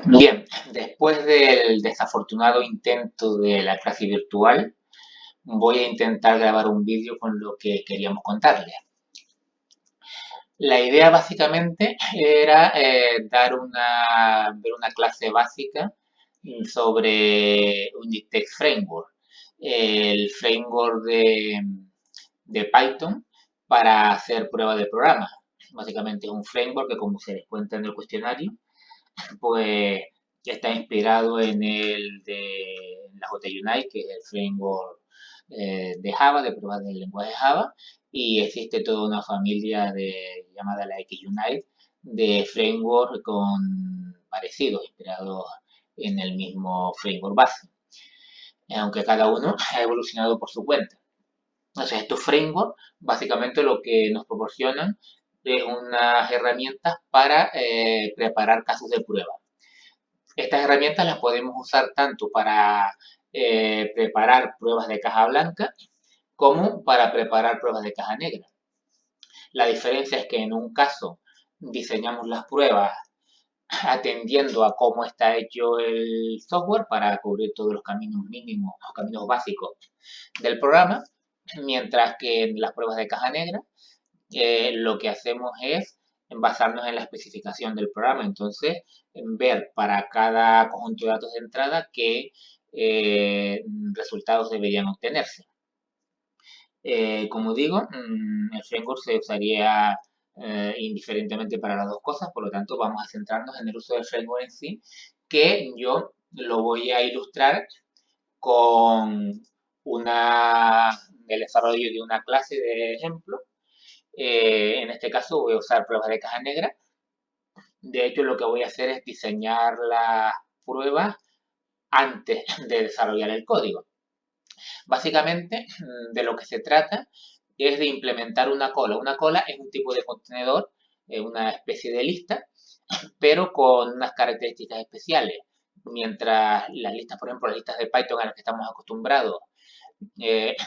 Bien, después del desafortunado intento de la clase virtual, voy a intentar grabar un vídeo con lo que queríamos contarles. La idea básicamente era ver una clase básica sobre Unitext Framework, el framework de Python para hacer pruebas de programa. Básicamente es un framework que, como se les cuenta en el cuestionario, pues está inspirado en el de la JUnite, que es el framework de Java, de pruebas del lenguaje Java, y existe toda una familia llamada la XUnite de framework parecidos, inspirados en el mismo framework base, aunque cada uno ha evolucionado por su cuenta. Entonces, estos frameworks básicamente lo que nos proporcionan es unas herramientas para preparar casos de prueba. Estas herramientas las podemos usar tanto para preparar pruebas de caja blanca como para preparar pruebas de caja negra. La diferencia es que en un caso diseñamos las pruebas atendiendo a cómo está hecho el software para cubrir todos los caminos mínimos, los caminos básicos del programa, mientras que en las pruebas de caja negra lo que hacemos es basarnos en la especificación del programa. Entonces, en ver para cada conjunto de datos de entrada qué resultados deberían obtenerse. Como digo, el framework se usaría indiferentemente para las dos cosas, por lo tanto vamos a centrarnos en el uso del framework en sí, que yo lo voy a ilustrar con el desarrollo de una clase de ejemplo. En este caso voy a usar pruebas de caja negra. De hecho, lo que voy a hacer es diseñar las pruebas antes de desarrollar el código. Básicamente, de lo que se trata es de implementar una cola. Una cola es un tipo de contenedor, una especie de lista, pero con unas características especiales. Mientras las listas, por ejemplo, las listas de Python a las que estamos acostumbrados,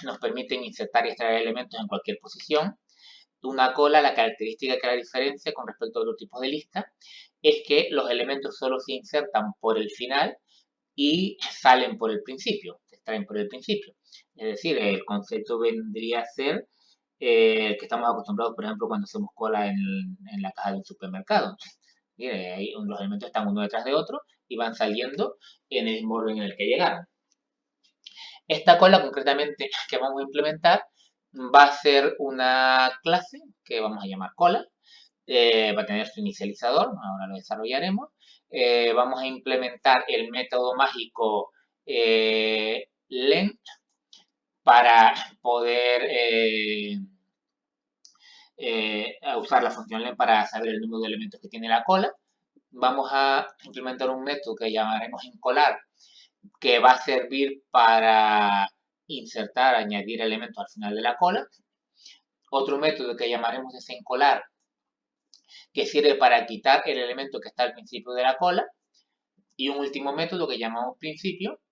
nos permiten insertar y extraer elementos en cualquier posición, una cola, la característica que la diferencia con respecto a otros tipos de lista es que los elementos solo se insertan por el final y salen por el principio, se extraen por el principio. Es decir, el concepto vendría a ser el que estamos acostumbrados, por ejemplo, cuando hacemos cola en la caja de un supermercado. Mire, ahí los elementos están uno detrás de otro y van saliendo en el mismo orden en el que llegaron. Esta cola concretamente que vamos a implementar va a ser una clase que vamos a llamar cola. Va a tener su inicializador, ahora lo desarrollaremos. Vamos a implementar el método mágico len para poder usar la función len para saber el número de elementos que tiene la cola. Vamos a implementar un método que llamaremos encolar, que va a servir para insertar, añadir elementos al final de la cola. Otro método que llamaremos desencolar, que sirve para quitar el elemento que está al principio de la cola. Y un último método que llamamos principio,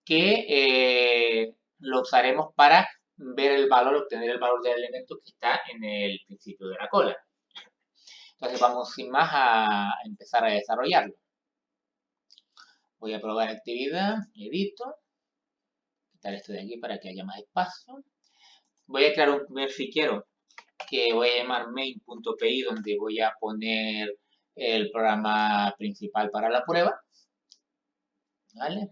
que lo usaremos para ver el valor, obtener el valor del elemento que está en el principio de la cola. Entonces vamos sin más a empezar a desarrollarlo. Voy a probar actividad, edito, quitar esto de aquí para que haya más espacio. Voy a crear un primer fichero que voy a llamar main.py, donde voy a poner el programa principal para la prueba. ¿Vale?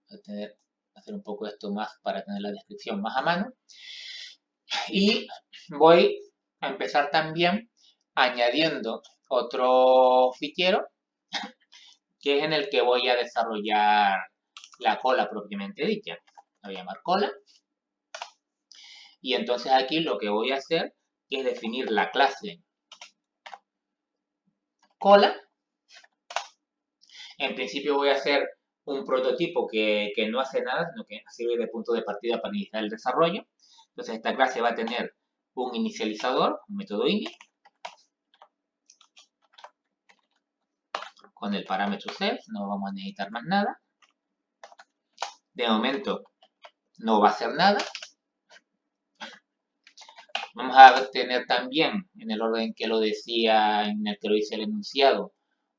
Voy a hacer un poco esto más para tener la descripción más a mano. Y voy a empezar también añadiendo otro fichero que es en el que voy a desarrollar la cola propiamente dicha. La voy a llamar cola. Y entonces aquí lo que voy a hacer es definir la clase cola. En principio voy a hacer un prototipo que no hace nada, sino que sirve de punto de partida para iniciar el desarrollo. Entonces esta clase va a tener un inicializador, un método init, con el parámetro self, no vamos a necesitar más nada. De momento no va a hacer nada. Vamos a tener también, en el orden que lo decía, en el que lo dice el enunciado,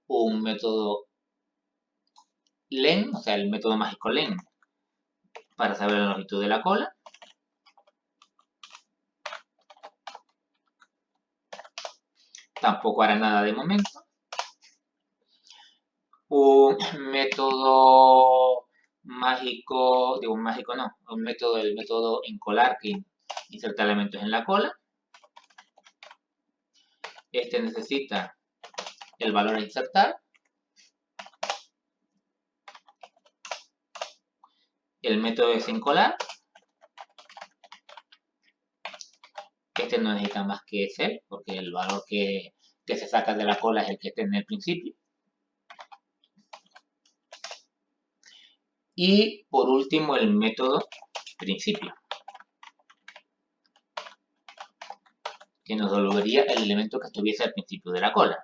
un método len, o sea, el método mágico len, para saber la longitud de la cola. Tampoco hará nada de momento. Un método mágico, digo mágico no, el método encolar que inserta elementos en la cola. Este necesita el valor a insertar. El método desencolar. Este no necesita más que ser, porque el valor que se saca de la cola es el que está en el principio. Y por último el método principio, que nos devolvería el elemento que estuviese al principio de la cola.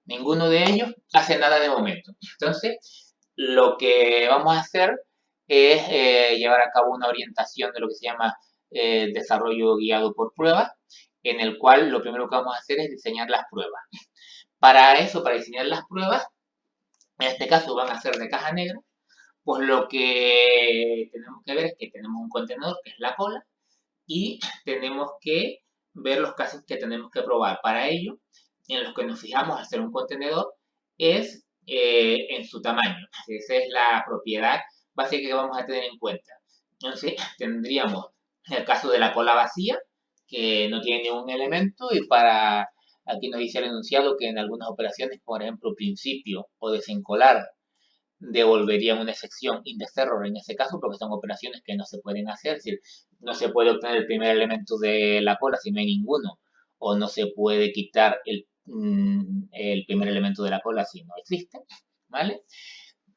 Ninguno de ellos hace nada de momento. Entonces, lo que vamos a hacer es llevar a cabo una orientación de lo que se llama desarrollo guiado por pruebas, en el cual lo primero que vamos a hacer es diseñar las pruebas. Para eso, para diseñar las pruebas, en este caso van a ser de caja negra, pues lo que tenemos que ver es que tenemos un contenedor que es la cola y tenemos que ver los casos que tenemos que probar. Para ello, en los que nos fijamos al ser un contenedor es en su tamaño. Esa es la propiedad básica que vamos a tener en cuenta. Entonces, tendríamos el caso de la cola vacía, que no tiene ningún elemento, y para aquí nos dice el enunciado que en algunas operaciones, por ejemplo, principio o desencolar, devolverían una sección indecerror en ese caso, porque son operaciones que no se pueden hacer, es decir, no se puede obtener el primer elemento de la cola si no hay ninguno, o no se puede quitar el primer elemento de la cola si no existe, ¿vale?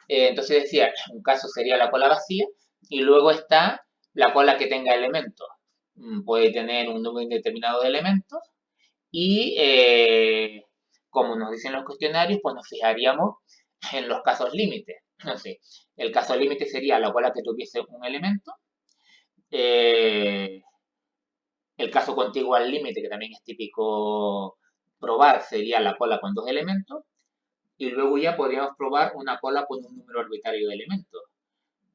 Entonces decía, un caso sería la cola vacía, y luego está la cola que tenga elementos. Puede tener un número indeterminado de elementos, y como nos dicen los cuestionarios, pues nos fijaríamos en los casos límites. No sé, el caso límite sería la cola que tuviese un elemento. Eh, el caso contiguo al límite, que también es típico probar, sería la cola con dos elementos. Y luego ya podríamos probar una cola con un número arbitrario de elementos.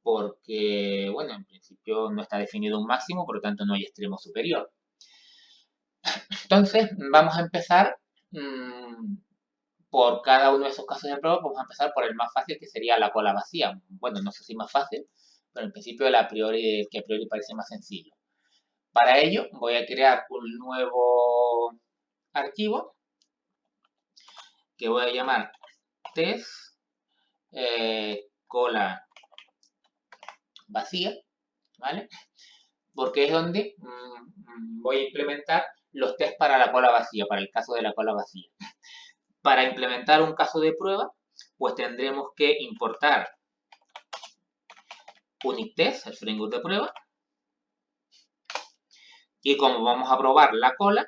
Porque, bueno, en principio no está definido un máximo, por lo tanto no hay extremo superior. Entonces, vamos a empezar por cada uno de esos casos de prueba. Vamos a empezar por el más fácil, que sería la cola vacía. Bueno, no sé si más fácil, pero en principio el que a priori parece más sencillo. Para ello voy a crear un nuevo archivo que voy a llamar test cola vacía, ¿vale? Porque es donde voy a implementar los test para la cola vacía, para el caso de la cola vacía. Para implementar un caso de prueba, pues tendremos que importar UnitTest, el framework de prueba. Y como vamos a probar la cola,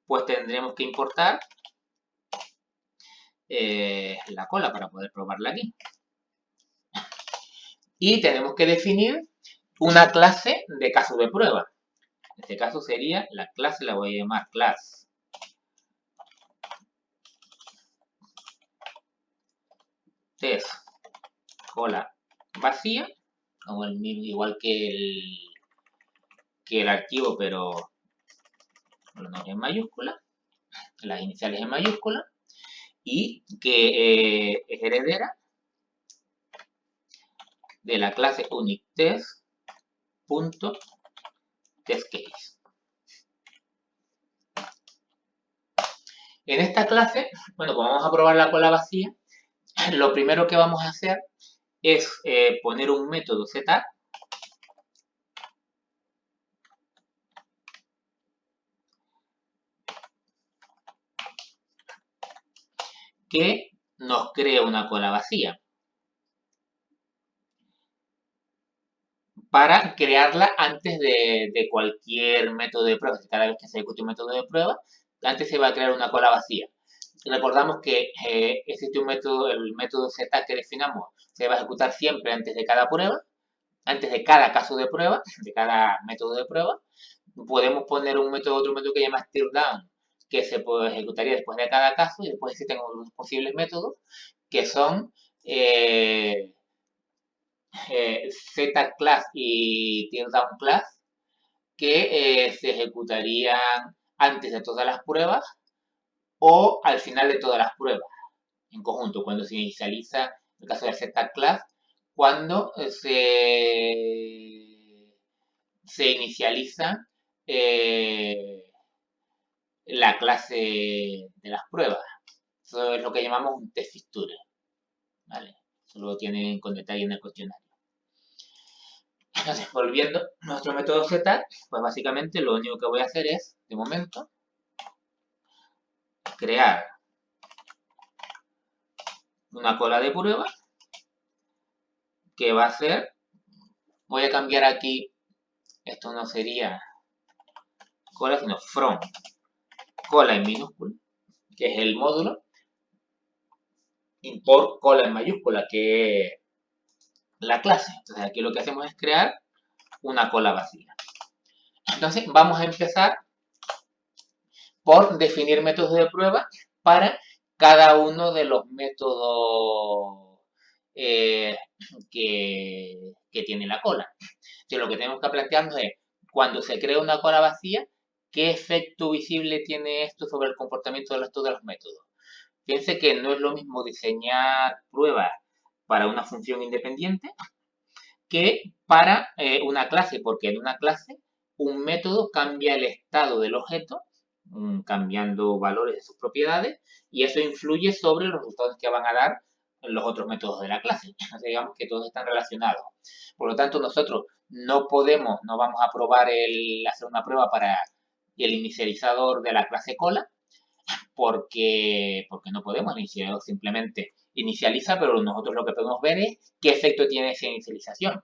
pues tendremos que importar la cola para poder probarla aquí. Y tenemos que definir una clase de caso de prueba. En este caso sería la clase, la voy a llamar class test cola vacía, como igual que el archivo, pero los nombres en mayúscula, las iniciales en mayúscula, y que es heredera de la clase UnitTest.testCase. En esta clase, bueno, como vamos a probar la cola vacía, lo primero que vamos a hacer es poner un método setup que nos crea una cola vacía. Para crearla antes de cualquier método de prueba. Cada vez que se ejecute un método de prueba, antes se va a crear una cola vacía. Recordamos que existe un método, el método setup que definamos, se va a ejecutar siempre antes de cada prueba. antes de cada caso de prueba, de cada método de prueba, podemos poner otro método que se llama teardown, que se ejecutaría después de cada caso, y después existen otros posibles métodos que son Z-class y teardown class, que se ejecutarían antes de todas las pruebas o al final de todas las pruebas, en conjunto, cuando se inicializa, en el caso de Z-class, cuando se inicializa eh, la clase de las pruebas. Eso es lo que llamamos un test fixture, ¿vale? Eso lo tienen con detalle en el cuestionario. Entonces, volviendo a nuestro método setup, pues básicamente lo único que voy a hacer es, de momento, crear una cola de prueba que va a ser, voy a cambiar aquí, esto no sería cola, sino from cola en minúscula, que es el módulo, import cola en mayúscula, que es la clase. Entonces aquí lo que hacemos es crear una cola vacía. Entonces vamos a empezar por definir métodos de prueba para cada uno de los métodos que tiene la cola. Entonces lo que tenemos que plantearnos es, cuando se crea una cola vacía, ¿qué efecto visible tiene esto sobre el comportamiento del resto de los métodos? Fíjense que no es lo mismo diseñar pruebas para una función independiente que para una clase, porque en una clase un método cambia el estado del objeto, cambiando valores de sus propiedades, y eso influye sobre los resultados que van a dar los otros métodos de la clase. Entonces, digamos que todos están relacionados. Por lo tanto, nosotros no vamos a probar hacer una prueba para el inicializador de la clase cola, porque no podemos. El inicializador simplemente inicializa, pero nosotros lo que podemos ver es qué efecto tiene esa inicialización.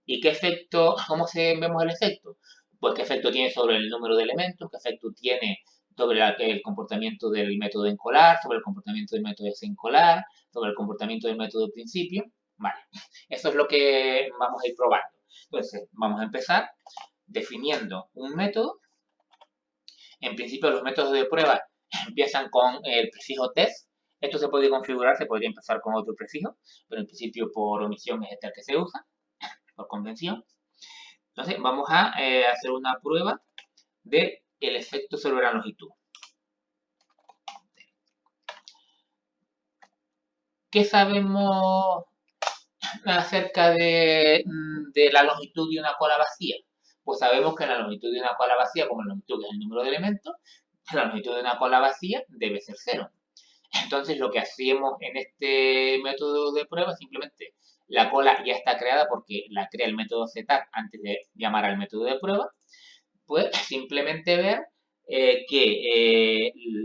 ¿Y qué efecto, cómo vemos el efecto? Pues qué efecto tiene sobre el número de elementos, qué efecto tiene sobre el comportamiento del método encolar, sobre el comportamiento del método desencolar, sobre el comportamiento del método de principio. Vale, eso es lo que vamos a ir probando. Entonces, vamos a empezar definiendo un método. En principio, los métodos de prueba empiezan con el prefijo test. Esto se puede configurar, se podría empezar con otro prefijo, pero en principio por omisión es este el que se usa, por convención. Entonces vamos a hacer una prueba del efecto sobre la longitud. ¿Qué sabemos acerca de la longitud de una cola vacía? Pues sabemos que la longitud de una cola vacía, como la longitud es el número de elementos, la longitud de una cola vacía debe ser 0. Entonces lo que hacemos en este método de prueba es simplemente la cola ya está creada porque la crea el método setup antes de llamar al método de prueba. Pues simplemente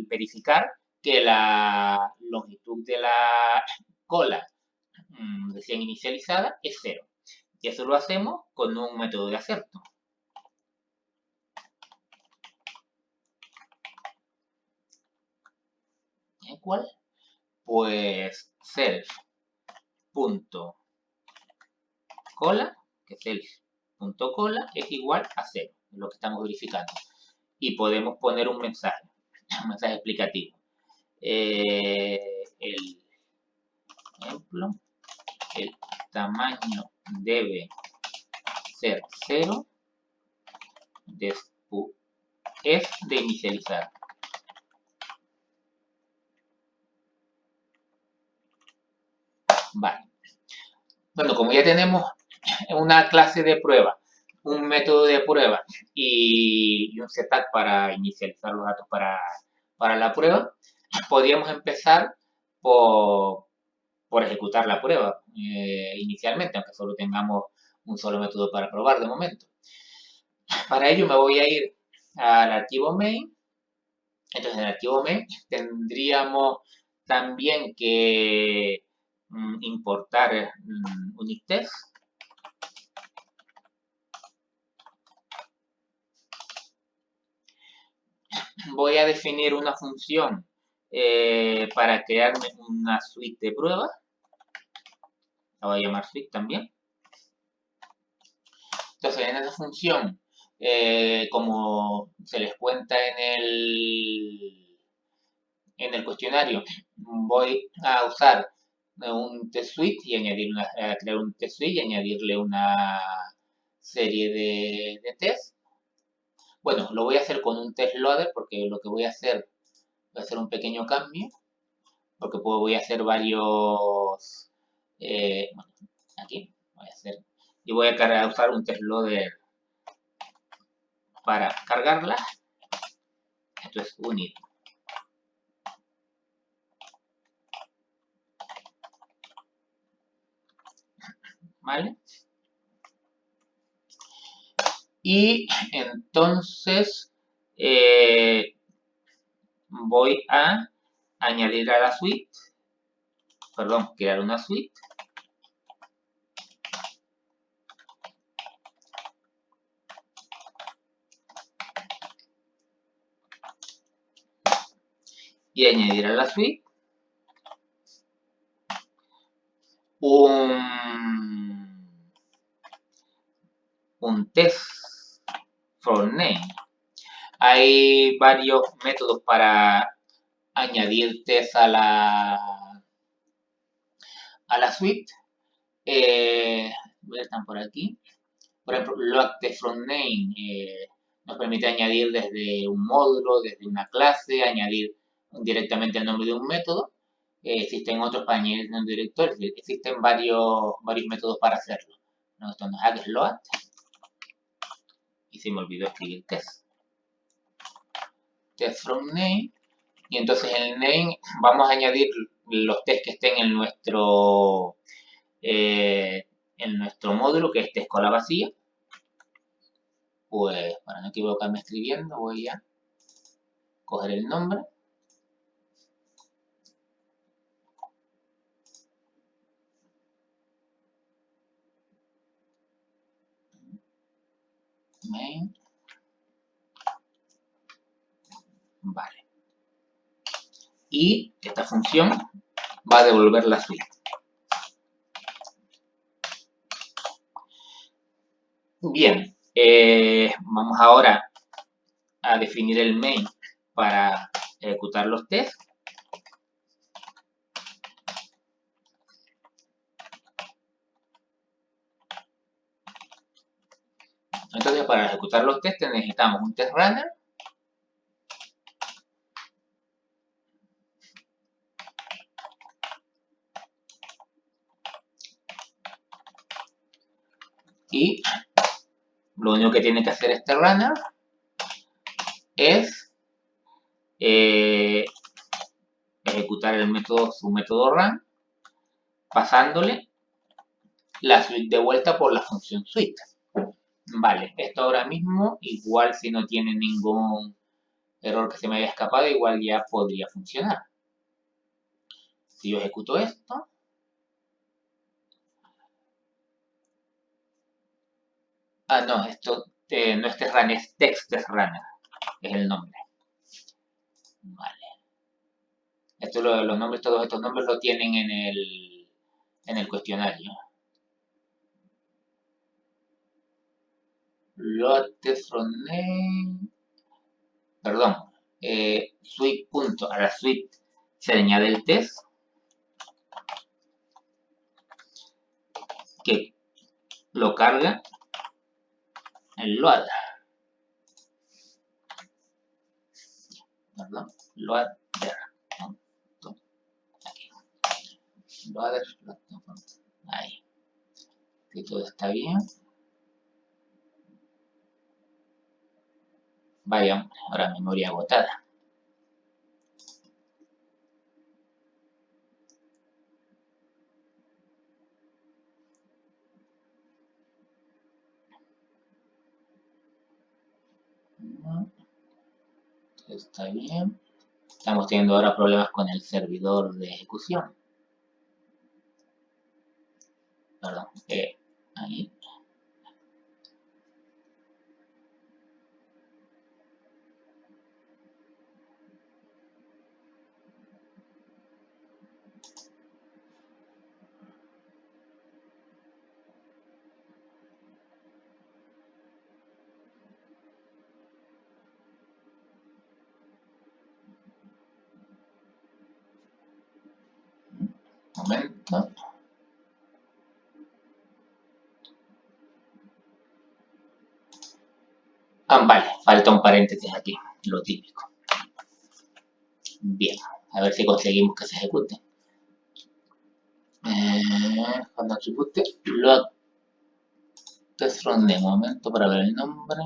verificar que la longitud de la cola recién inicializada es 0. Y eso lo hacemos con un método de acerto. ¿Cuál? Pues self.cola, que self.cola es igual a 0, es lo que estamos verificando. Y podemos poner un mensaje explicativo. El ejemplo, el tamaño debe ser 0 después de inicializar. Vale. Bueno, como ya tenemos una clase de prueba, un método de prueba y un setup para inicializar los datos para la prueba, podríamos empezar por ejecutar la prueba inicialmente, aunque solo tengamos un solo método para probar de momento. Para ello me voy a ir al archivo main. Entonces en el archivo main tendríamos también que importar UnitTest. Voy a definir una función para crearme una suite de pruebas. La voy a llamar suite también. Entonces, en esa función, como se les cuenta en el cuestionario, voy a usar un test suite y a crear un test suite y añadirle una serie de tests. Bueno, lo voy a hacer con un test loader porque lo que voy a hacer un pequeño cambio, porque voy a hacer varios, bueno, aquí, voy a hacer, y voy a usar un test loader para cargarla. Esto es unit, ¿vale? Y entonces voy a añadir a la suite, perdón, crear una suite. Y añadir a la suite un test from name. Hay varios métodos para añadir test a la suite. Están por aquí. Por ejemplo, load test from name nos permite añadir desde un módulo, desde una clase, añadir directamente el nombre de un método. Existen otros para añadir en un directorio. Existen varios métodos para hacerlo. ¿No? Esto nos haga load. Y se me olvidó escribir test. Test from name. Y entonces en el name vamos a añadir los tests que estén en nuestro módulo, que es test cola vacía. Pues para no equivocarme escribiendo, voy a coger el nombre. Main. Vale. Y esta función va a devolver la suite. Bien, vamos ahora a definir el main para ejecutar los tests. Entonces, para ejecutar los tests necesitamos un test runner. Y lo único que tiene que hacer este runner es ejecutar su método run, pasándole la suite de vuelta por la función suite. Vale, esto ahora mismo, igual si no tiene ningún error que se me haya escapado, igual ya podría funcionar. Si yo ejecuto esto, no, esto no es test runner, es text test runner, es el nombre. Vale. Los nombres, todos estos nombres lo tienen en el cuestionario. Load test from name, perdón, suite punto, a la suite se le añade el test que lo carga el load, perdón, loader, ¿no? Aquí, loader, ahí, que todo está bien. Vaya, ahora memoria agotada. Está bien. Estamos teniendo ahora problemas con el servidor de ejecución. Perdón. Ahí. momento. Vale, falta un paréntesis aquí, lo típico. Bien, a ver si conseguimos que se ejecute. Cuando ejecute, lo test run de momento para ver el nombre.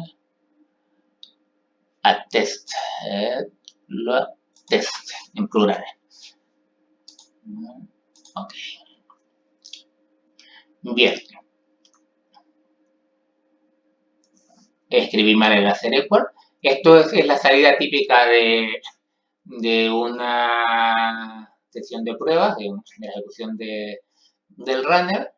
A test, lo test en plural. Ok. Bien. Escribí mal el hacer equal. Esto es la salida típica de una sesión de pruebas, de la ejecución del runner.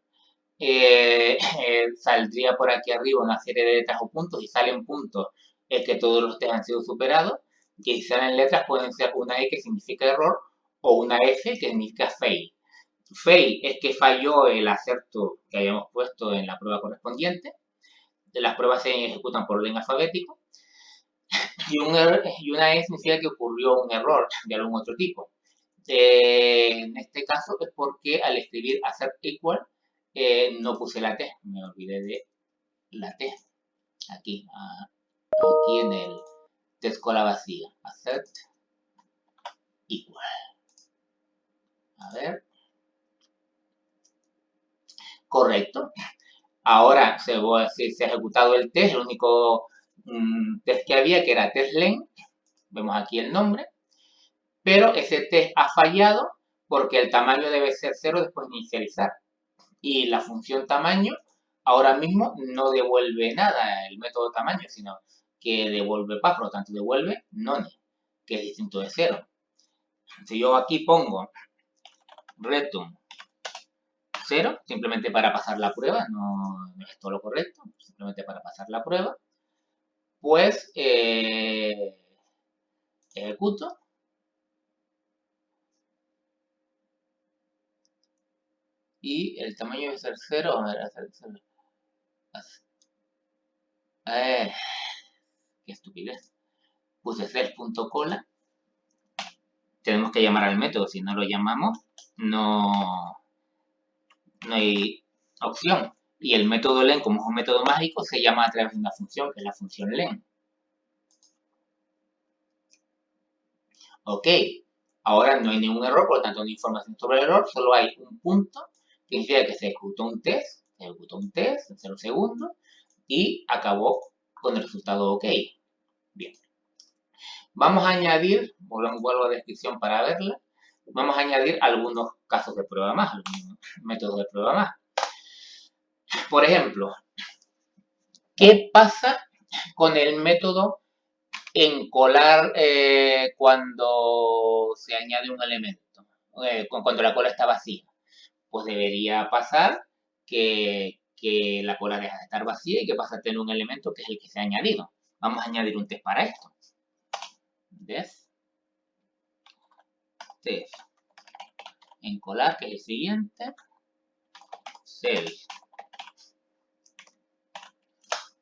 Saldría por aquí arriba una serie de letras o puntos y salen puntos es que todos los test han sido superados. Que si salen letras pueden ser una E que significa error o una F que significa fail. Fail es que falló el acerto que habíamos puesto en la prueba correspondiente. Las pruebas se ejecutan por orden alfabético. Y una E significa que ocurrió un error de algún otro tipo. En este caso es porque al escribir hacer equal no puse la T, me olvidé de la T. Aquí, aquí en el test cola vacía. Accept equal. A ver. Correcto. Ahora se ha ejecutado el test, el único test que había, que era testlen. Vemos aquí el nombre. Pero ese test ha fallado porque el tamaño debe ser 0 después de inicializar. Y la función tamaño ahora mismo no devuelve nada, el método tamaño, sino que devuelve par, por lo tanto devuelve none, que es distinto de 0. Si yo aquí pongo return 0, simplemente para pasar la prueba, no es todo lo correcto, simplemente para pasar la prueba, pues ejecuto. Y el tamaño debe ser 0, vamos a ver, hacer 0. Qué estupidez. Puse self.cola. Tenemos que llamar al método, si no lo llamamos, no hay opción. Y el método len, como es un método mágico, se llama a través de una función, que es la función len. Ok, ahora no hay ningún error, por lo tanto no hay información sobre el error, solo hay un punto, que significa que se ejecutó un test en 0 segundos, y acabó con el resultado ok. Bien. Vamos a añadir, vuelvo a la descripción para verla, vamos a añadir algunos casos de prueba más, algunos métodos de prueba más. Por ejemplo, ¿qué pasa con el método encolar cuando se añade un elemento? Cuando la cola está vacía. Pues debería pasar que la cola deja de estar vacía y que pasa a tener un elemento que es el que se ha añadido. Vamos a añadir un test para esto. Test encolar, que es el siguiente. Self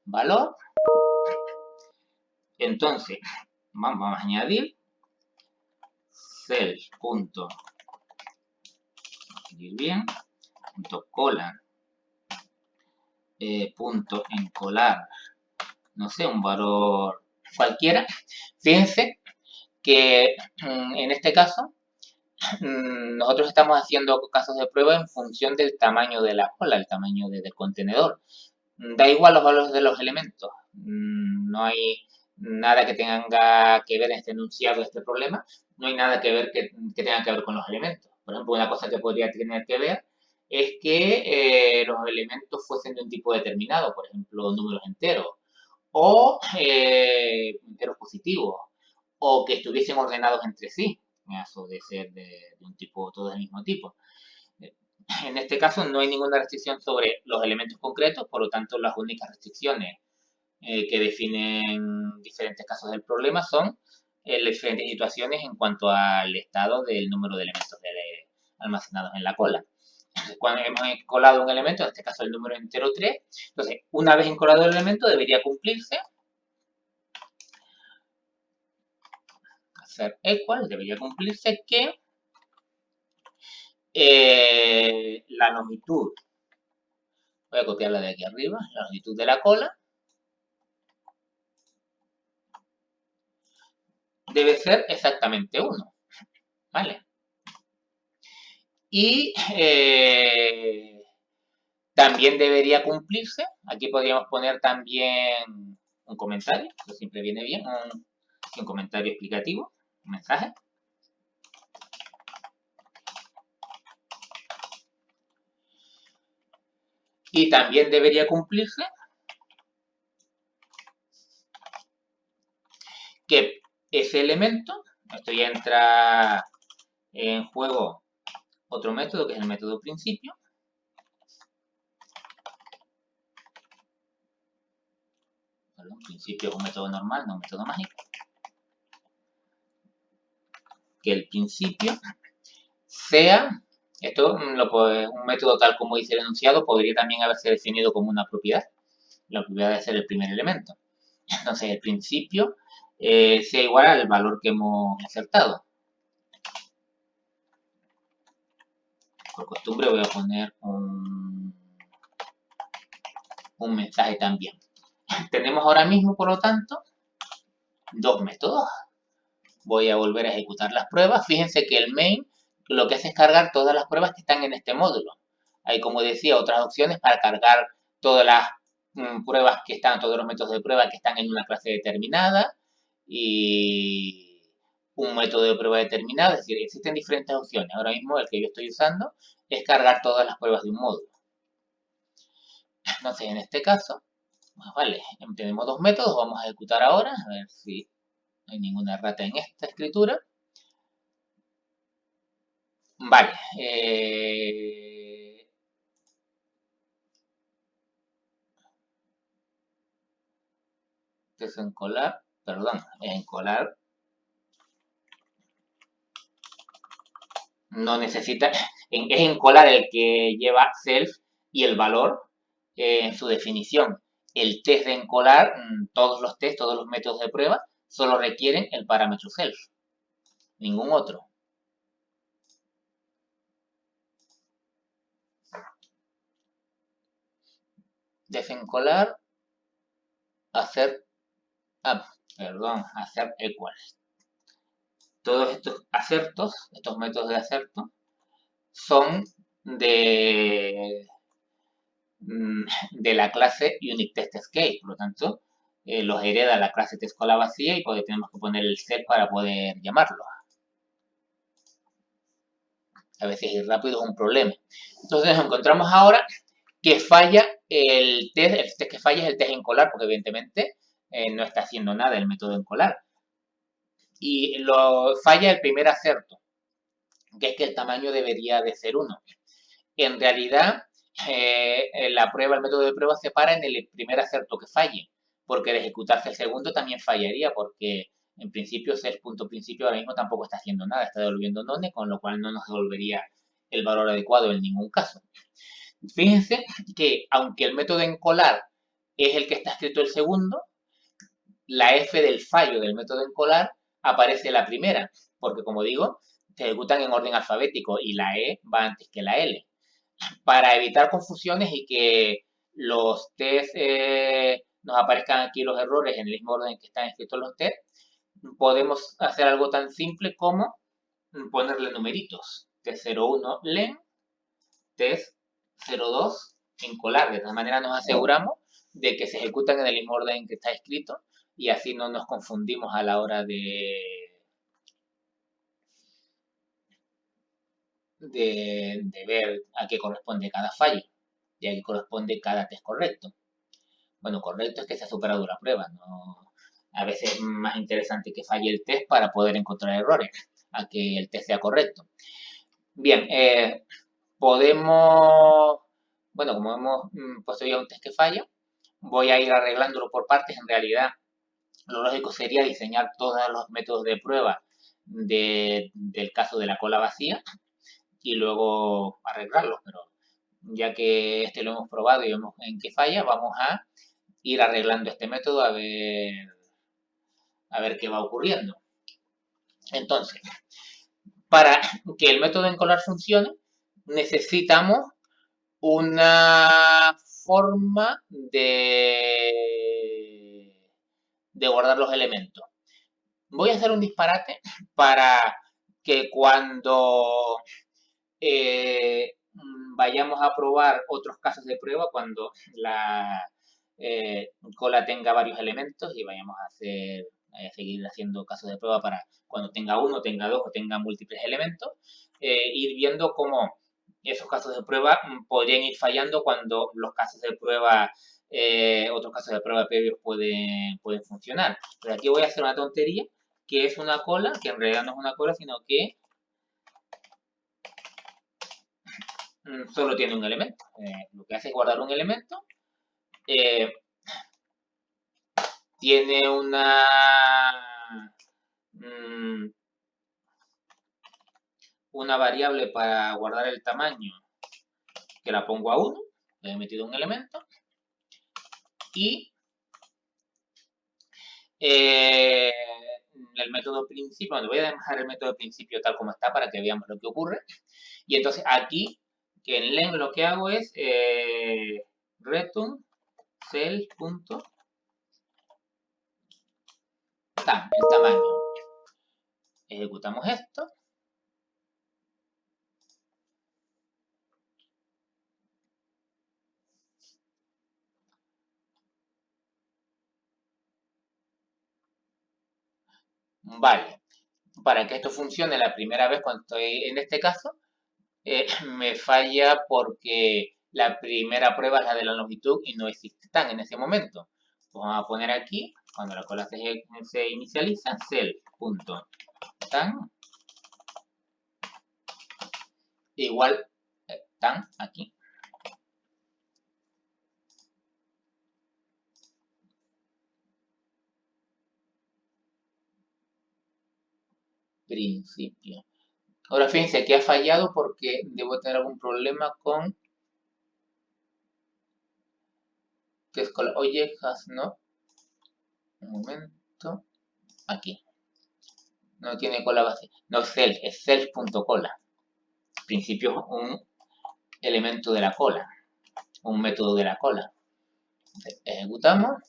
valor. Entonces, vamos a añadir self.cola, punto encolar, no sé, un valor cualquiera. Fíjense que en este caso nosotros estamos haciendo casos de prueba en función del tamaño de la cola, el tamaño del contenedor. Da igual los valores de los elementos. No hay nada que tenga que ver en este enunciado de este problema. No hay nada que ver que tenga que ver con los elementos. Por ejemplo, una cosa que podría tener que ver es que los elementos fuesen de un tipo determinado, por ejemplo, números enteros, o enteros positivos, o que estuviesen ordenados entre sí, en caso de ser de un tipo, todo del mismo tipo. En este caso no hay ninguna restricción sobre los elementos concretos, por lo tanto las únicas restricciones que definen diferentes casos del problema son las diferentes situaciones en cuanto al estado del número de elementos almacenados en la cola. Entonces, cuando hemos colado un elemento, en este caso el número entero 3, entonces una vez encolado el elemento debería cumplirse hacer equal, debería cumplirse que La longitud, voy a copiarla de aquí arriba, la longitud de la cola debe ser exactamente 1, ¿vale? Y también debería cumplirse, aquí podríamos poner también un comentario, que siempre viene bien, un comentario explicativo, un mensaje. Y también debería cumplirse que ese elemento, esto ya entra en juego otro método que es el método principio. Perdón, principio es un método normal, no un método mágico. Que el principio sea, esto un método tal como dice el enunciado podría también haberse definido como una propiedad. La propiedad de ser el primer elemento. Entonces el principio sea igual al valor que hemos insertado. Por costumbre voy a poner un mensaje también. Tenemos ahora mismo, por lo tanto, dos métodos. Voy a volver a ejecutar las pruebas. Fíjense que el main lo que hace es cargar todas las pruebas que están en este módulo. Hay, como decía, otras opciones para cargar todas las pruebas que están, todos los métodos de prueba que están en una clase determinada y un método de prueba determinado. Es decir, existen diferentes opciones. Ahora mismo el que yo estoy usando es cargar todas las pruebas de un módulo. Entonces, en este caso, vale, tenemos dos métodos. Vamos a ejecutar ahora, a ver si no hay ninguna errata en esta escritura. Vale. Desencolar, perdón, encolar no necesita, es encolar el que lleva self y el valor en su definición. El test de encolar, todos los test, todos los métodos de prueba, solo requieren el parámetro self, ningún otro. Desencolar, hacer, hacer equals. Todos estos acertos, estos métodos de acerto, son de la clase UnitTestScale. Por lo tanto, los hereda la clase testcola vacía y tenemos que poner el set para poder llamarlo. A veces ir rápido es un problema. Entonces nos encontramos ahora que falla el test que falla es el test encolar, porque evidentemente no está haciendo nada el método encolar. Y falla el primer acerto, que es que el tamaño debería de ser 1. En realidad, la prueba, el método de prueba se para en el primer acerto que falle, porque de ejecutarse el segundo también fallaría, porque en principio self.principio ahora mismo tampoco está haciendo nada, está devolviendo none, con lo cual no nos devolvería el valor adecuado en ningún caso. Fíjense que aunque el método encolar es el que está escrito el segundo, la F del fallo del método encolar aparece la primera, porque como digo, se ejecutan en orden alfabético y la E va antes que la L. Para evitar confusiones y que los test nos aparezcan aquí los errores en el mismo orden que están escritos los test, podemos hacer algo tan simple como ponerle numeritos. Test 01 len, test 02 encolar. De esta manera nos aseguramos de que se ejecutan en el mismo orden que está escrito y así no nos confundimos a la hora de ver a qué corresponde cada fallo y a qué corresponde cada test correcto. Bueno, correcto es que se ha superado la prueba, ¿no? A veces es más interesante que falle el test para poder encontrar errores, a que el test sea correcto. Bien, podemos, bueno, como hemos puesto ya un test que falla, voy a ir arreglándolo por partes. En realidad, lo lógico sería diseñar todos los métodos de prueba del caso de la cola vacía y luego arreglarlos, pero ya que este lo hemos probado y vemos en qué falla, vamos a ir arreglando este método a ver qué va ocurriendo. Entonces, para que el método encolar funcione, necesitamos una forma de guardar los elementos. Voy a hacer un disparate para que cuando vayamos a probar otros casos de prueba, cuando la cola tenga varios elementos y vayamos a seguir haciendo casos de prueba para cuando tenga uno, tenga dos o tenga múltiples elementos, ir viendo cómo esos casos de prueba podrían ir fallando cuando los casos de prueba, otros casos de prueba previos pueden funcionar. Pero aquí voy a hacer una tontería, que es una cola, que en realidad no es una cola, sino que solo tiene un elemento. Lo que hace es guardar un elemento. Eh, tiene mm, una variable para guardar el tamaño, que la pongo a 1. Le he metido un elemento. Y el método principio, voy a dejar el método principio tal como está para que veamos lo que ocurre. Y entonces aquí, que en len lo que hago es return cell. El tamaño. Ejecutamos esto. Vale. Para que esto funcione la primera vez cuando estoy en este caso, me falla porque la primera prueba es la de la longitud y no existe tan en ese momento. Vamos a poner aquí, cuando la cola se inicializa, cell.tan igual tan aquí. Principio. Ahora fíjense que ha fallado porque debo tener algún problema con que es cola. Oye, no. Un momento. Aquí. No tiene cola base. No es self, es self.cola. Principio es un elemento de la cola, un método de la cola. Ejecutamos.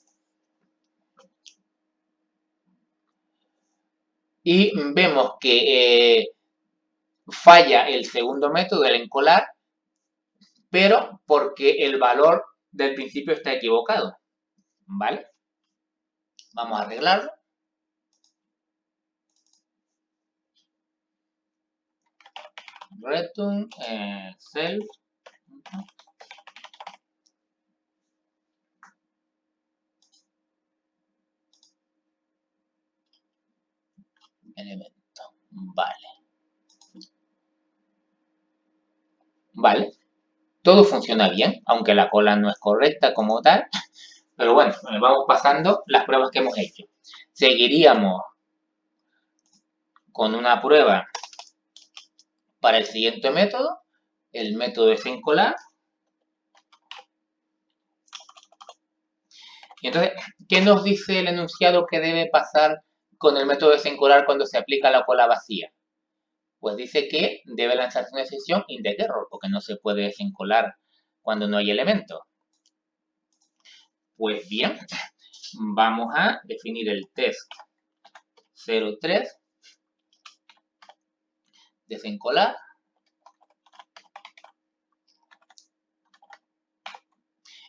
Y vemos que falla el segundo método, el encolar, pero porque el valor del principio está equivocado. ¿Vale? Vamos a arreglarlo. Return self. Elemento. Vale. Vale. Todo funciona bien, aunque la cola no es correcta como tal. Pero bueno, vamos pasando las pruebas que hemos hecho. Seguiríamos con una prueba para el siguiente método, el método de encolar. Y entonces, ¿qué nos dice el enunciado que debe pasar con el método de desencolar cuando se aplica la cola vacía? Pues dice que debe lanzarse una excepción indeterror, porque no se puede desencolar cuando no hay elementos. Pues bien, vamos a definir el test 03, desencolar.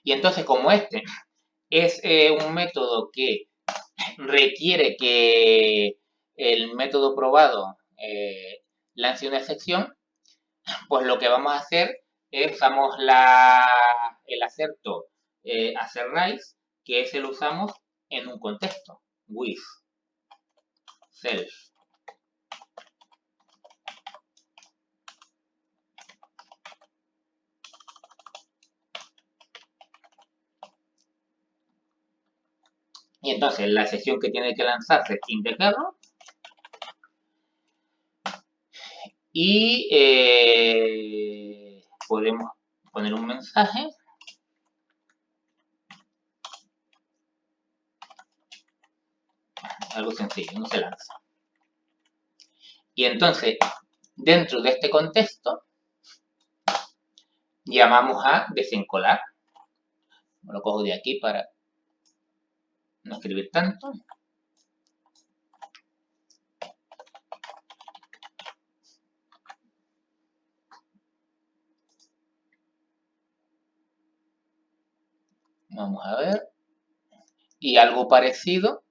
Y entonces, como este es un método que requiere que el método probado lance una excepción, pues lo que vamos a hacer es usamos el acerto hacer raíz, que ese lo usamos en un contexto, with self. Y entonces la sección que tiene que lanzarse es integerro. Y podemos poner un mensaje. Algo sencillo, no se lanza. Y entonces, dentro de este contexto, llamamos a desencolar. Lo cojo de aquí para no escribir tanto. Vamos a ver. Y algo parecido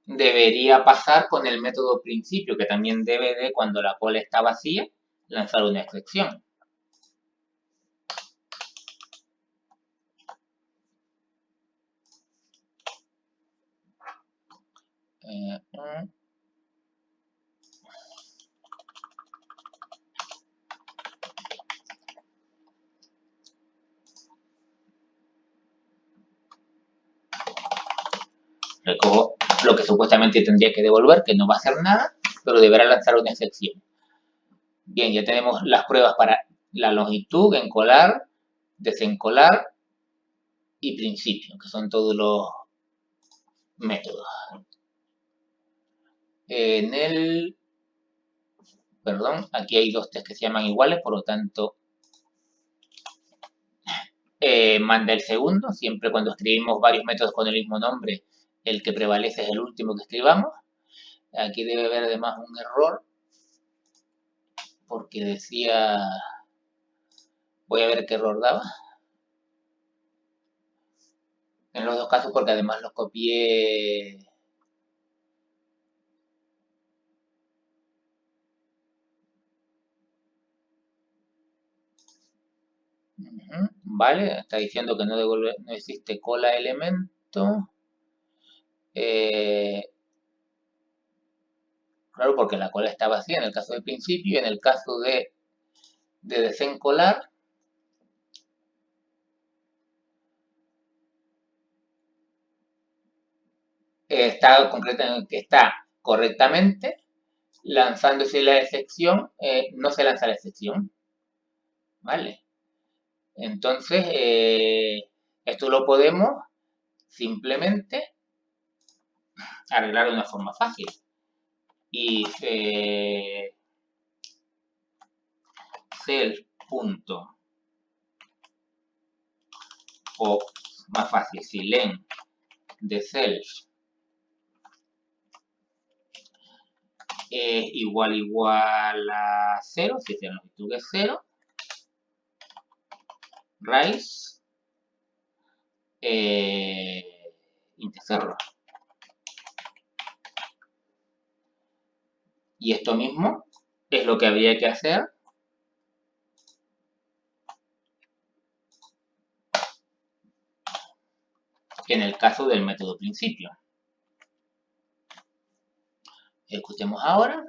debería pasar con el método principio, que también debe de, cuando la cola está vacía, lanzar una excepción. Recojo lo que supuestamente tendría que devolver, que no va a hacer nada, pero deberá lanzar una excepción. Bien, ya tenemos las pruebas para la longitud, encolar, desencolar y principio, que son todos los métodos. En el, perdón, aquí hay dos test que se llaman iguales, por lo tanto, manda el segundo. Siempre cuando escribimos varios métodos con el mismo nombre, el que prevalece es el último que escribamos. Aquí debe haber además un error, porque decía, voy a ver qué error daba. En los dos casos, porque además los copié. Vale, está diciendo que no, no existe cola elemento. Claro, porque la cola está vacía en el caso del principio y en el caso de desencolar está correctamente lanzándose la excepción, no se lanza la excepción, ¿vale? Entonces, esto lo podemos simplemente arreglar de una forma fácil. Y self punto, o más fácil, si len de self es igual a 0, si la longitud es 0, raíz intercerro. Y esto mismo es lo que habría que hacer en el caso del método principio. Ejecutemos ahora.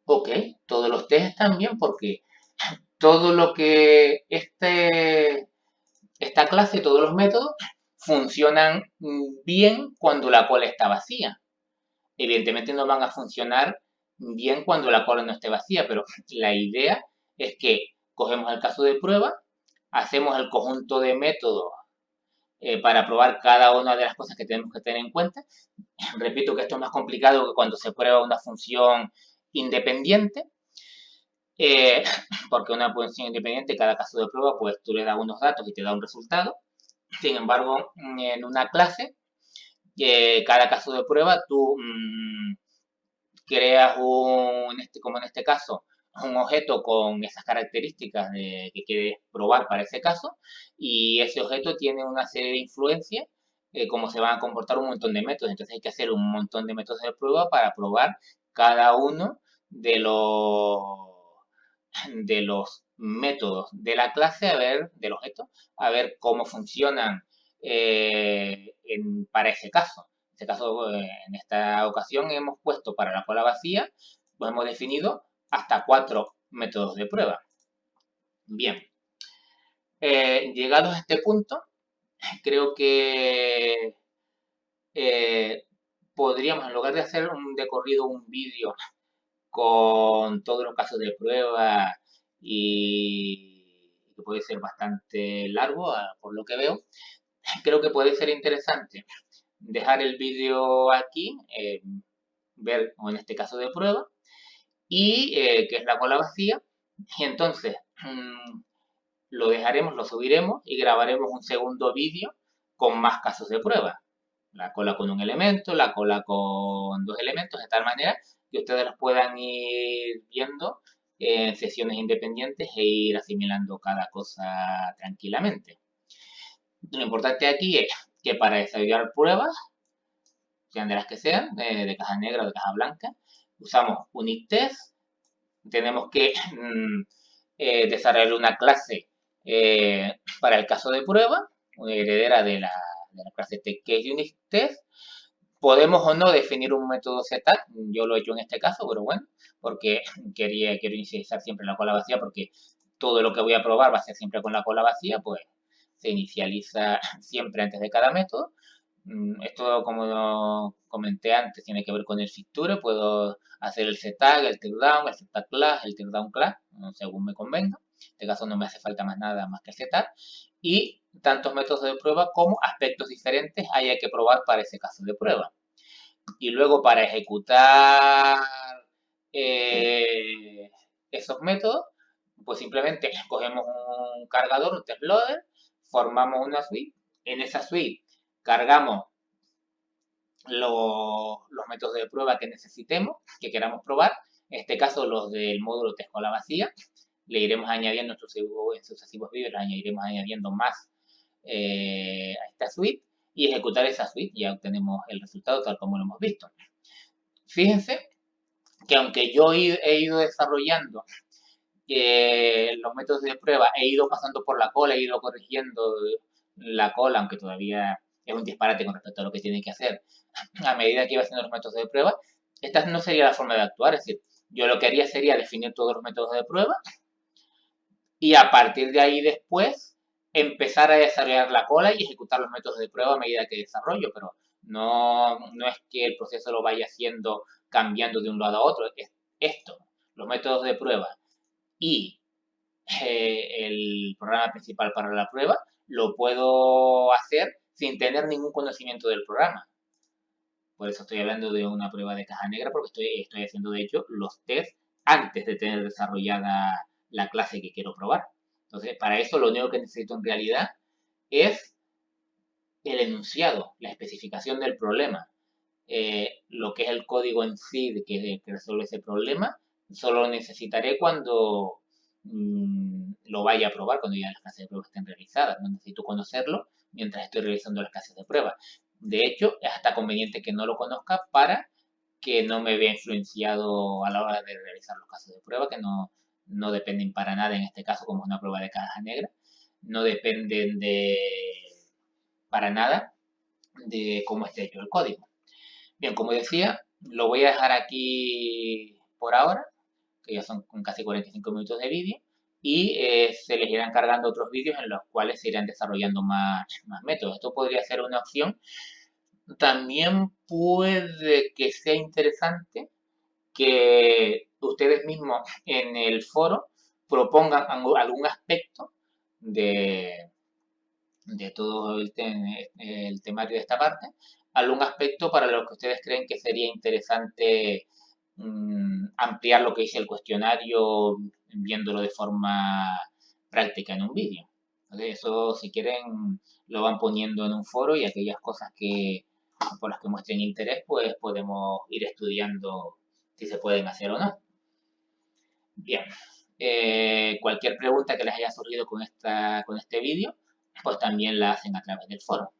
Ok, todos los test están bien porque todo lo que esta clase, todos los métodos, funcionan bien cuando la cola está vacía. Evidentemente no van a funcionar bien cuando la cola no esté vacía, pero la idea es que cogemos el caso de prueba, hacemos el conjunto de métodos para probar cada una de las cosas que tenemos que tener en cuenta. Repito que esto es más complicado que cuando se prueba una función independiente, eh, porque una función independiente, cada caso de prueba, pues tú le das unos datos y te da un resultado. Sin embargo, en una clase, cada caso de prueba, tú creas como en este caso, un objeto con esas características que quieres probar para ese caso, y ese objeto tiene una serie de influencias, como se van a comportar un montón de métodos. Entonces hay que hacer un montón de métodos de prueba para probar cada uno de los métodos de la clase, del objeto, a ver cómo funcionan para ese caso. En este caso, en esta ocasión hemos puesto para la cola vacía, pues hemos definido hasta 4 métodos de prueba. Bien, llegados a este punto, creo que podríamos, en lugar de hacer un vídeo con todos los casos de prueba y que puede ser bastante largo, por lo que veo, creo que puede ser interesante dejar el vídeo aquí, ver, o en este caso de prueba, y que es la cola vacía. Y entonces lo dejaremos, lo subiremos y grabaremos un segundo vídeo con más casos de prueba. La cola con un elemento, la cola con dos elementos, de tal manera que ustedes los puedan ir viendo en sesiones independientes e ir asimilando cada cosa tranquilamente. Lo importante aquí es que para desarrollar pruebas, sean de las que sean, de caja negra o de caja blanca, usamos unit test. Tenemos que desarrollar una clase para el caso de prueba, una heredera de la clase que unit test. Podemos o no definir un método setup, yo lo he hecho en este caso, pero bueno, porque quiero inicializar siempre la cola vacía, porque todo lo que voy a probar va a ser siempre con la cola vacía, pues se inicializa siempre antes de cada método. Esto, como comenté antes, tiene que ver con el fixture. Puedo hacer el setup, el teardown, el setup class, el teardown class, según me convenga. En este caso no me hace falta más nada más que el setup. Y tantos métodos de prueba como aspectos diferentes haya que probar para ese caso de prueba. Y luego para ejecutar eh, esos métodos, pues simplemente cogemos un cargador, un test loader, formamos una suite. En esa suite cargamos los métodos de prueba que necesitemos, que queramos probar. En este caso, los del módulo test cola vacía. Le iremos añadiendo en sucesivos vídeos, le añadiremos añadiendo más a esta suite y ejecutar esa suite. Ya obtenemos el resultado tal como lo hemos visto. Fíjense que aunque yo he ido desarrollando los métodos de prueba, he ido pasando por la cola, he ido corrigiendo la cola, aunque todavía es un disparate con respecto a lo que tiene que hacer, a medida que iba haciendo los métodos de prueba, esta no sería la forma de actuar. Es decir, yo lo que haría sería definir todos los métodos de prueba y a partir de ahí después empezar a desarrollar la cola y ejecutar los métodos de prueba a medida que desarrollo, pero no es que el proceso lo vaya haciendo cambiando de un lado a otro, es esto, los métodos de prueba y el programa principal para la prueba, lo puedo hacer sin tener ningún conocimiento del programa. Por eso estoy hablando de una prueba de caja negra, porque estoy haciendo de hecho los test antes de tener desarrollada la clase que quiero probar. Entonces, para eso lo único que necesito en realidad es el enunciado, la especificación del problema. Lo que es el código en sí de que resuelve ese problema, solo lo necesitaré cuando lo vaya a probar, cuando ya las clases de prueba estén realizadas. No necesito conocerlo mientras estoy realizando las clases de prueba. De hecho, es hasta conveniente que no lo conozca para que no me vea influenciado a la hora de realizar los casos de prueba, que no dependen para nada, en este caso, como es una prueba de caja negra, no dependen para nada de cómo esté hecho el código. Bien, como decía, lo voy a dejar aquí por ahora, que ya son casi 45 minutos de vídeo, y se les irán cargando otros vídeos en los cuales se irán desarrollando más métodos. Esto podría ser una opción. También puede que sea interesante que ustedes mismos en el foro propongan algún aspecto de, de todo el temario de esta parte, algún aspecto para lo que ustedes creen que sería interesante ampliar lo que dice el cuestionario viéndolo de forma práctica en un vídeo. Entonces, eso, si quieren, lo van poniendo en un foro y aquellas cosas por las que muestren interés, pues podemos ir estudiando si se pueden hacer o no. Bien, cualquier pregunta que les haya surgido con este vídeo, pues también la hacen a través del foro.